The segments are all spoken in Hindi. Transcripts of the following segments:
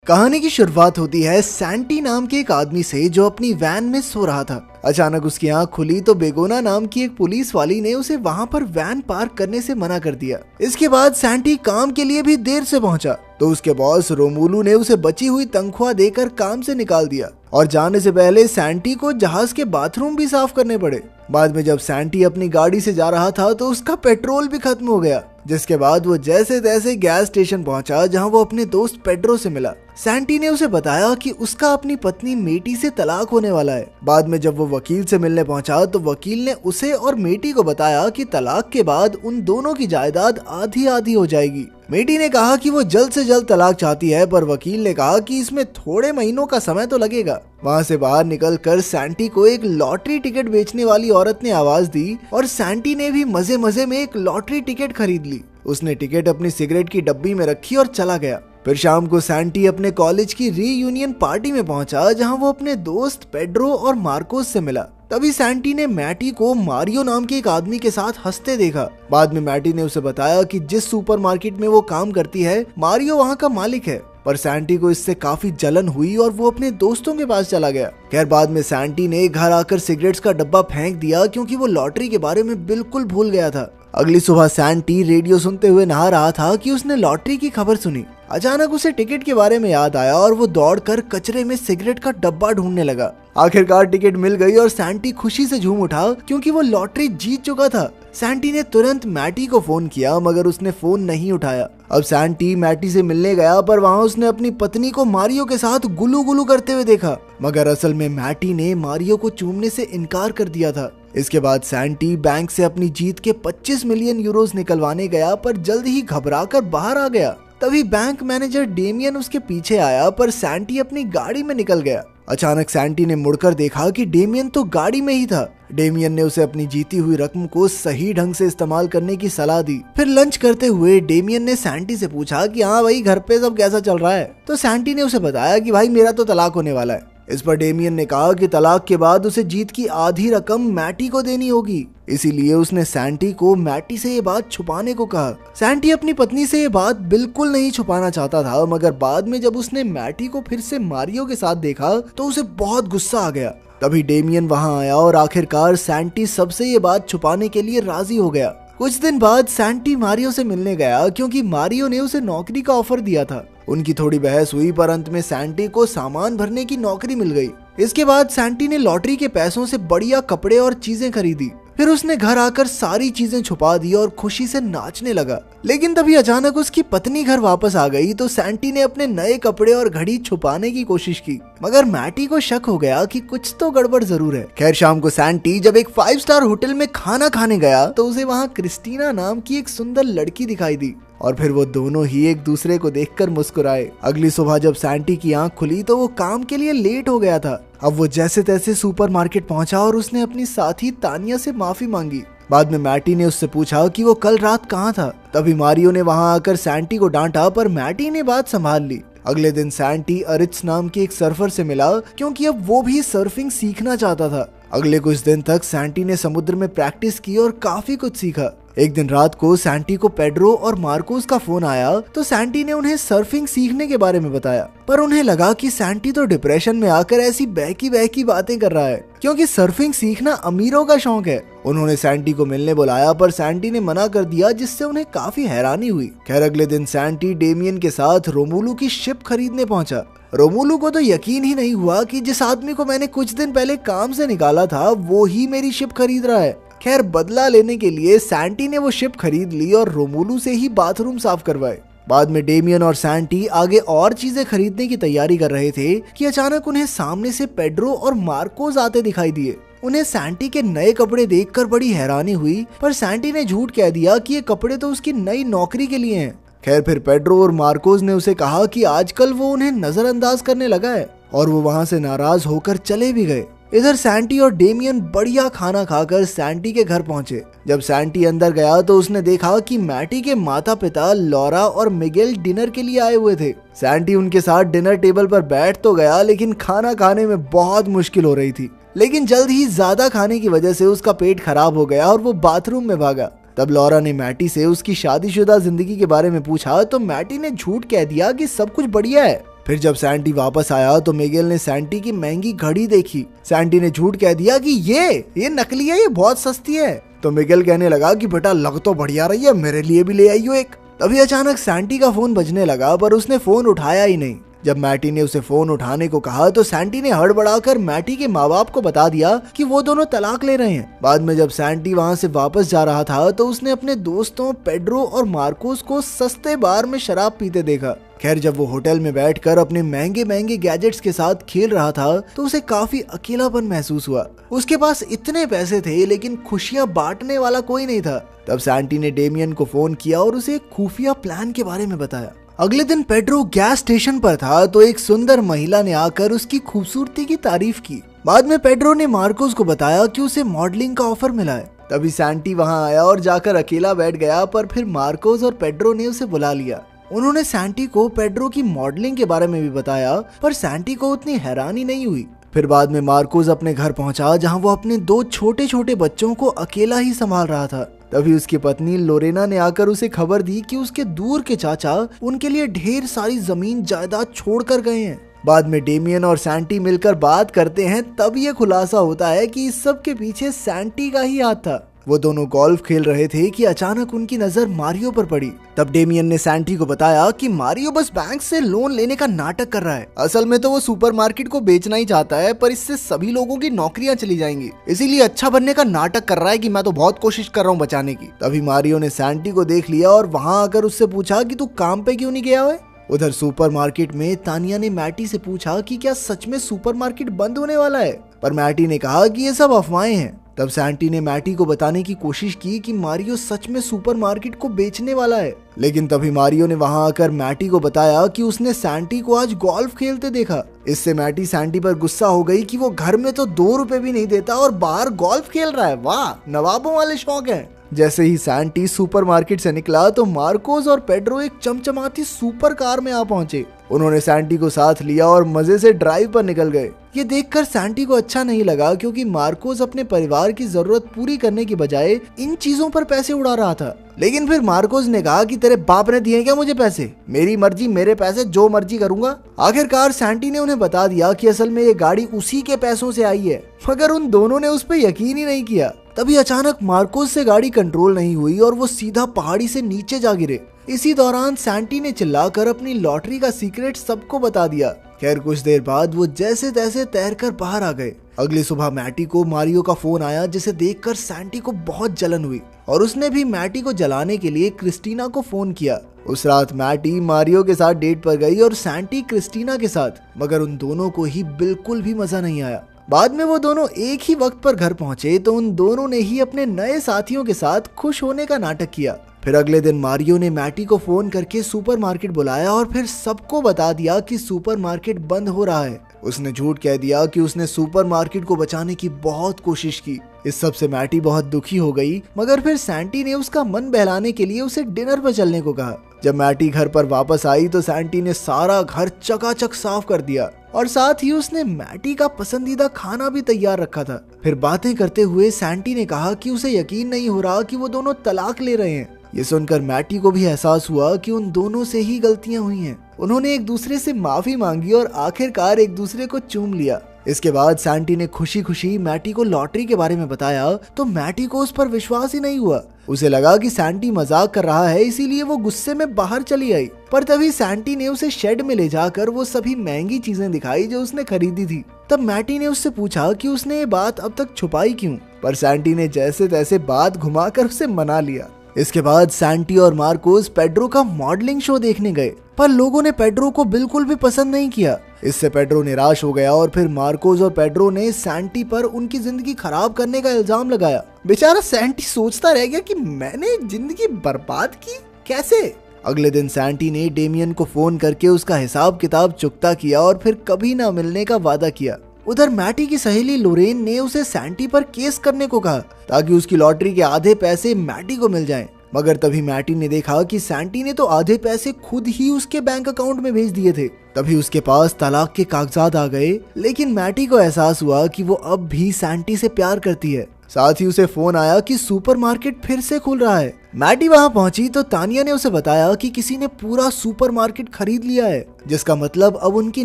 कहानी की शुरुआत होती है सैंटी नाम के एक आदमी से जो अपनी वैन में सो रहा था। अचानक उसकी आंख खुली तो बेगोना नाम की एक पुलिस वाली ने उसे वहां पर वैन पार्क करने से मना कर दिया। इसके बाद सैंटी काम के लिए भी देर से पहुंचा तो उसके बॉस रोमुलू ने उसे बची हुई तनख्वाह देकर काम से निकाल दिया और जाने से पहले सैंटी को जहाज के बाथरूम भी साफ करने पड़े। बाद में जब सैंटी अपनी गाड़ी से जा रहा था तो उसका पेट्रोल भी खत्म हो गया, जिसके बाद वो जैसे तैसे गैस स्टेशन पहुंचा जहां वो अपने दोस्त पेड्रो से मिला। सैंटी ने उसे बताया कि उसका अपनी पत्नी मेटी से तलाक होने वाला है। बाद में जब वो वकील से मिलने पहुंचा तो वकील ने उसे और मेटी को बताया कि तलाक के बाद उन दोनों की जायदाद आधी आधी हो जाएगी। मेटी ने कहा कि वो जल्द से जल्द तलाक चाहती है, पर वकील ने कहा कि इसमें थोड़े महीनों का समय तो लगेगा। वहां से बाहर निकलकर सैंटी को एक लॉटरी टिकट बेचने वाली औरत ने आवाज दी और सैंटी ने भी मजे मजे में एक लॉटरी टिकट खरीद ली। उसने टिकट अपनी सिगरेट की डब्बी में रखी और चला गया। फिर शाम को सैंटी अपने कॉलेज की रीयूनियन पार्टी में पहुंचा जहां वो अपने दोस्त पेड्रो और मार्कोस से मिला। तभी सैंटी ने मैटी को मारियो नाम के एक आदमी के साथ हंसते देखा। बाद में मैटी ने उसे बताया कि जिस सुपरमार्केट में वो काम करती है मारियो वहां का मालिक है, पर सैंटी को इससे काफी जलन हुई और वो अपने दोस्तों के पास चला गया। खैर बाद में सैंटी ने घर आकर सिगरेट्स का डब्बा फेंक दिया क्योंकि वो लॉटरी के बारे में बिल्कुल भूल गया था। अगली सुबह सैंटी रेडियो सुनते हुए नहा रहा था कि उसने लॉटरी की खबर सुनी। अचानक उसे टिकट के बारे में याद आया और वो दौड़कर कचरे में सिगरेट का डब्बा ढूंढने लगा। आखिरकार टिकट मिल गई और सैंटी खुशी से झूम उठा क्योंकि वो लॉटरी जीत चुका था। सैंटी ने तुरंत मैटी को फोन किया मगर उसने फोन नहीं उठाया। अब सैंटी मैटी से मिलने गया पर वहाँ उसने अपनी पत्नी को मारियो के साथ गुलू गुलू करते हुए देखा, मगर असल में मैटी ने मारियो को चूमने से इनकार कर दिया था। इसके बाद सैंटी बैंक से अपनी जीत के 25 मिलियन यूरोस निकलवाने गया पर जल्द ही घबराकर बाहर आ गया। तभी बैंक मैनेजर डेमियन उसके पीछे आया पर सैंटी अपनी गाड़ी में निकल गया। अचानक सैंटी ने मुड़कर देखा कि डेमियन तो गाड़ी में ही था। डेमियन ने उसे अपनी जीती हुई रकम को सही ढंग से इस्तेमाल करने की सलाह दी। फिर लंच करते हुए डेमियन ने सैंटी से पूछा कि हाँ भाई घर पे सब कैसा चल रहा है। तो सैंटी ने उसे बताया कि भाई मेरा तो तलाक होने वाला है। इस पर डेमियन ने कहा कि तलाक के बाद उसे जीत की आधी रकम मैटी को देनी होगी, इसीलिए उसने सैंटी को मैटी से ये बात छुपाने को कहा। सैंटी अपनी पत्नी से ये बात बिल्कुल नहीं छुपाना चाहता था, मगर बाद में जब उसने मैटी को फिर से मारियो के साथ देखा तो उसे बहुत गुस्सा आ गया। तभी डेमियन वहां आया और आखिरकार सैंटी सबसे ये बात छुपाने के लिए राजी हो गया। कुछ दिन बाद सैंटी मारियो से मिलने गया क्योंकि मारियो ने उसे नौकरी का ऑफर दिया था। उनकी थोड़ी बहस हुई पर अंत में सैंटी को सामान भरने की नौकरी मिल गई। इसके बाद सैंटी ने लॉटरी के पैसों से बढ़िया कपड़े और चीजें खरीदी। फिर उसने घर आकर सारी चीजें छुपा दी और खुशी से नाचने लगा। लेकिन तभी अचानक उसकी पत्नी घर वापस आ गई तो सैंटी ने अपने नए कपड़े और घड़ी छुपाने की कोशिश की, मगर मैटी को शक हो गया कि कुछ तो गड़बड़ जरूर है। खैर शाम को सैंटी जब एक 5 स्टार होटल में खाना खाने गया तो उसे वहाँ क्रिस्टीना नाम की एक सुंदर लड़की दिखाई दी और फिर वो दोनों ही एक दूसरे को देखकर मुस्कुराए। अगली सुबह जब सैंटी की आंख खुली तो वो काम के लिए लेट हो गया था। अब वो जैसे तैसे सुपरमार्केट पहुंचा और उसने अपनी साथी तानिया से माफी मांगी। बाद में मैटी ने उससे पूछा कि वो कल रात कहाँ था। तभी मारियो ने वहां आकर सैंटी को डांटा पर मैटी ने बात संभाल ली। अगले दिन सैंटी अरिट्स नाम के एक सर्फर से मिला क्योंकि अब वो भी सर्फिंग सीखना चाहता था। अगले कुछ दिन तक सैंटी ने समुद्र में प्रैक्टिस की और काफी कुछ सीखा। एक दिन रात को सैंटी को पेड्रो और मार्कोस का फोन आया तो सैंटी ने उन्हें सर्फिंग सीखने के बारे में बताया, पर उन्हें लगा कि सैंटी तो डिप्रेशन में आकर ऐसी बहकी बहकी बातें कर रहा है क्योंकि सर्फिंग सीखना अमीरों का शौक है। उन्होंने सैंटी को मिलने बुलाया पर सैंटी ने मना कर दिया, जिससे उन्हें काफी हैरानी हुई। खैर अगले दिन सैंटी डेमियन के साथ रोमुलू की शिप खरीदने पहुंचा। रोमुलू को तो यकीन ही नहीं हुआ कि जिस आदमी को मैंने कुछ दिन पहले काम से निकाला था वो ही मेरी शिप खरीद रहा है। खैर बदला लेने के लिए सैंटी ने वो शिप खरीद ली और रोमुलू से ही बाथरूम साफ करवाए। बाद में डेमियन और सैंटी आगे और चीजें खरीदने की तैयारी कर रहे थे कि अचानक उन्हें सामने से पेड्रो और मार्कोस आते दिखाई दिए। उन्हें सैंटी के नए कपड़े देखकर बड़ी हैरानी हुई, पर सैंटी ने झूठ कह दिया कि ये कपड़े तो उसकी नई नौकरी के लिए हैं। खैर फिर पेड्रो और मार्कोस ने उसे कहा कि आजकल वो उन्हें नजरअंदाज करने लगा है और वो वहां से नाराज होकर चले भी गए। इधर सैंटी और डेमियन बढ़िया खाना खाकर सैंटी के घर पहुंचे। जब सैंटी अंदर गया तो उसने देखा कि मैटी के माता पिता लॉरा और मिगेल डिनर के लिए आए हुए थे। सैंटी उनके साथ डिनर टेबल पर बैठ तो गया लेकिन खाना खाने में बहुत मुश्किल हो रही थी। लेकिन जल्द ही ज्यादा खाने की वजह से उसका पेट खराब हो गया और वो बाथरूम में भागा। तब लॉरा ने मैटी से उसकी शादीशुदा जिंदगी के बारे में पूछा तो मैटी ने झूठ कह दिया कि सब कुछ बढ़िया है। फिर जब सैंटी वापस आया तो मिगेल ने सैंटी की महंगी घड़ी देखी। सैंटी ने झूठ कह दिया कि ये नकली है, ये बहुत सस्ती है। तो मिगेल कहने लगा कि बेटा लग तो बढ़िया रही है, मेरे लिए भी ले आई हो एक। तभी अचानक सैंटी का फोन बजने लगा पर उसने फोन उठाया ही नहीं। जब मैटी ने उसे फोन उठाने को कहा तो सैंटी ने हड़बड़ाकर मैटी के माँ बाप को बता दिया कि वो दोनों तलाक ले रहे हैं। बाद में जब सैंटी वहाँ से वापस जा रहा था तो उसने अपने दोस्तों पेड्रो और मार्कोस को सस्ते बार में शराब पीते देखा। खैर जब वो होटल में बैठकर अपने महंगे महंगे गैजेट्स के साथ खेल रहा था तो उसे काफी अकेलापन महसूस हुआ। उसके पास इतने पैसे थे लेकिन खुशियां बांटने वाला कोई नहीं था। तब सैंटी ने डेमियन को फोन किया और उसे एक खुफिया प्लान के बारे में बताया। अगले दिन पेड्रो गैस स्टेशन पर था तो एक सुंदर महिला ने आकर उसकी खूबसूरती की तारीफ की। बाद में पेड्रो ने मार्कोस को बताया कि उसे मॉडलिंग का ऑफर मिला है। तभी सैंटी वहां आया और जाकर अकेला बैठ गया, पर फिर मार्कोस और पेड्रो ने उसे बुला लिया। उन्होंने सैंटी को पेड्रो की मॉडलिंग के बारे में भी बताया, पर सैंटी को उतनी हैरानी नहीं हुई। फिर बाद में मार्कोस अपने घर पहुंचा जहां वो अपने 2 छोटे छोटे बच्चों को अकेला ही संभाल रहा था। तभी उसकी पत्नी लोरेना ने आकर उसे खबर दी कि उसके दूर के चाचा उनके लिए ढेर सारी जमीन जायदाद छोड़कर गए हैं। बाद में डेमियन और सैंटी मिलकर बात करते हैं, तब ये खुलासा होता है कि इस सब के पीछे सैंटी का ही हाथ था। वो दोनों गोल्फ खेल रहे थे कि अचानक उनकी नजर मारियो पर पड़ी। तब डेमियन ने सैंटी को बताया कि मारियो बस बैंक से लोन लेने का नाटक कर रहा है। असल में तो वो सुपरमार्केट को बेचना ही चाहता है, पर इससे सभी लोगों की नौकरियां चली जाएंगी, इसीलिए अच्छा बनने का नाटक कर रहा है कि मैं तो बहुत कोशिश कर रहा हूँ बचाने की। तभी मारियो ने सैंटी को देख लिया और वहाँ आकर उससे पूछा कि तू काम पे क्यों नहीं गया है। उधर सुपरमार्केट में तानिया ने मैटी से पूछा कि क्या सच में सुपरमार्केट बंद होने वाला है, पर मैटी ने कहा कि ये सब अफवाहें हैं। तब सैंटी ने मैटी को बताने की कोशिश की कि मारियो सच में सुपरमार्केट को बेचने वाला है, लेकिन तभी मारियो ने वहां आकर मैटी को बताया कि उसने सैंटी को आज गोल्फ खेलते देखा। इससे मैटी सैंटी पर गुस्सा हो गई कि वो घर में तो 2 रुपए भी नहीं देता और बाहर गोल्फ खेल रहा है, वाह नवाबों वाले शौक हैं। जैसे ही सैंटी सुपरमार्केट से निकला तो मार्कोस और पेड्रो एक चमचमाती सुपर कार में आ पहुंचे। उन्होंने सैंटी को साथ लिया और मजे से ड्राइव पर निकल गए। ये देखकर सैंटी को अच्छा नहीं लगा, क्योंकि मार्कोस अपने परिवार की जरूरत पूरी करने की बजाय इन चीजों पर पैसे उड़ा रहा था। लेकिन फिर मार्कोस ने कहा कि तेरे बाप ने दिए क्या मुझे पैसे, मेरी मर्जी मेरे पैसे, जो मर्जी करूंगा। आखिरकार सैंटी ने उन्हें बता दिया कि असल में ये गाड़ी उसी के पैसों से आई है, मगर उन दोनों ने उस पर यकीन ही नहीं किया। तभी अचानक मार्कोस से गाड़ी कंट्रोल नहीं हुई और वो सीधा पहाड़ी से नीचे जा गिरे। इसी दौरान सैंटी ने चिल्लाकर अपनी लॉटरी का सीक्रेट सबको बता दिया। खैर कुछ देर बाद वो जैसे तैसे तैरकर बाहर आ गए। अगली सुबह मैटी को मारियो का फोन आया, जिसे देखकर सैंटी को बहुत जलन हुई और उसने भी मैटी को जलाने के लिए क्रिस्टीना को फोन किया। उस रात मैटी मारियो के साथ डेट पर गई और सैंटी क्रिस्टीना के साथ, मगर उन दोनों को ही बिल्कुल भी मजा नहीं आया। बाद में वो दोनों एक ही वक्त पर घर पहुंचे तो उन दोनों ने ही अपने नए साथियों के साथ खुश होने का नाटक किया। फिर अगले दिन मारियो ने मैटी को फोन करके सुपरमार्केट बुलाया और फिर सबको बता दिया कि सुपरमार्केट बंद हो रहा है। उसने झूठ कह दिया कि उसने सुपरमार्केट को बचाने की बहुत कोशिश की। इस सब से मैटी बहुत दुखी हो गई, मगर फिर सैंटी ने उसका मन बहलाने के लिए उसे डिनर पर चलने को कहा। जब मैटी घर पर वापस आई तो सैंटी ने सारा घर चकाचक साफ कर दिया और साथ ही उसने मैटी का पसंदीदा खाना भी तैयार रखा था। फिर बातें करते हुए सैंटी ने कहा कि उसे यकीन नहीं हो रहा कि वो दोनों तलाक ले रहे हैं। ये सुनकर मैटी को भी एहसास हुआ कि उन दोनों से ही गलतियां हुई हैं। उन्होंने एक दूसरे से माफी मांगी और आखिरकार एक दूसरे को चूम लिया। इसके बाद सैंटी ने खुशी खुशी मैटी को लॉटरी के बारे में बताया तो मैटी को उस पर विश्वास ही नहीं हुआ। उसे लगा कि सैंटी मजाक कर रहा है, इसीलिए वो गुस्से में बाहर चली आई। पर तभी सैंटी ने उसे शेड में ले जाकर वो सभी महंगी चीजें दिखाई जो उसने खरीदी थी। तब मैटी ने उससे पूछा कि उसने ये बात अब तक छुपाई क्यों, पर सैंटी ने जैसे तैसे बात घुमाकर उसे मना लिया। इसके बाद सैंटी और मार्कोस पेड्रो का मॉडलिंग शो देखने गए, पर लोगों ने पेड्रो को बिल्कुल भी पसंद नहीं किया। इससे पेड्रो निराश हो गया और फिर मार्कोस और पेड्रो ने सैंटी पर उनकी जिंदगी खराब करने का इल्जाम लगाया। बेचारा सैंटी सोचता रह गया कि मैंने जिंदगी बर्बाद की कैसे। अगले दिन सैंटी ने डेमियन को फोन करके उसका हिसाब किताब चुकता किया और फिर कभी ना मिलने का वादा किया। उधर मैटी की सहेली लोरेन ने उसे सैंटी पर केस करने को कहा ताकि उसकी लॉटरी के आधे पैसे मैटी को मिल जाएं। मगर तभी मैटी ने देखा कि सैंटी ने तो आधे पैसे खुद ही उसके बैंक अकाउंट में भेज दिए थे। तभी उसके पास तलाक के कागजात आ गए, लेकिन मैटी को एहसास हुआ कि वो अब भी सैंटी से प्यार करती है। साथ ही उसे फोन आया कि सुपरमार्केट फिर से खुल रहा है। मैटी वहां पहुंची तो तानिया ने उसे बताया कि किसी ने पूरा सुपरमार्केट खरीद लिया है, जिसका मतलब अब उनकी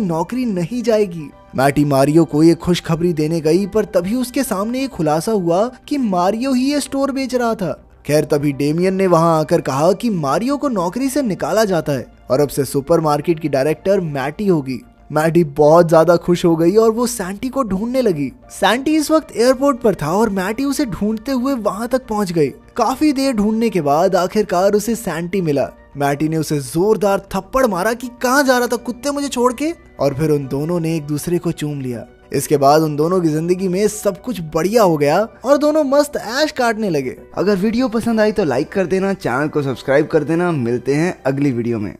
नौकरी नहीं जाएगी। मैटी मारियो को ये खुशखबरी देने गई, पर तभी उसके सामने ये खुलासा हुआ कि मारियो ही ये स्टोर बेच रहा था। खैर तभी डेमियन ने वहां आकर कहा कि मारियो को नौकरी से निकाला जाता है और अब से सुपरमार्केट की डायरेक्टर मैटी होगी। मैटी बहुत ज्यादा खुश हो गई और वो सैंटी को ढूंढने लगी। सैंटी इस वक्त एयरपोर्ट पर था और मैटी उसे ढूंढते हुए वहां तक पहुंच गई। काफी देर ढूंढने के बाद आखिरकार उसे सैंटी मिला। मैटी ने उसे जोरदार थप्पड़ मारा कि कहां जा रहा था कुत्ते मुझे छोड़ के, और फिर उन दोनों ने एक दूसरे को चूम लिया। इसके बाद उन दोनों की जिंदगी में सब कुछ बढ़िया हो गया और दोनों मस्त ऐश काटने लगे। अगर वीडियो पसंद आई तो लाइक कर देना, चैनल को सब्सक्राइब कर देना। मिलते हैं अगली वीडियो में।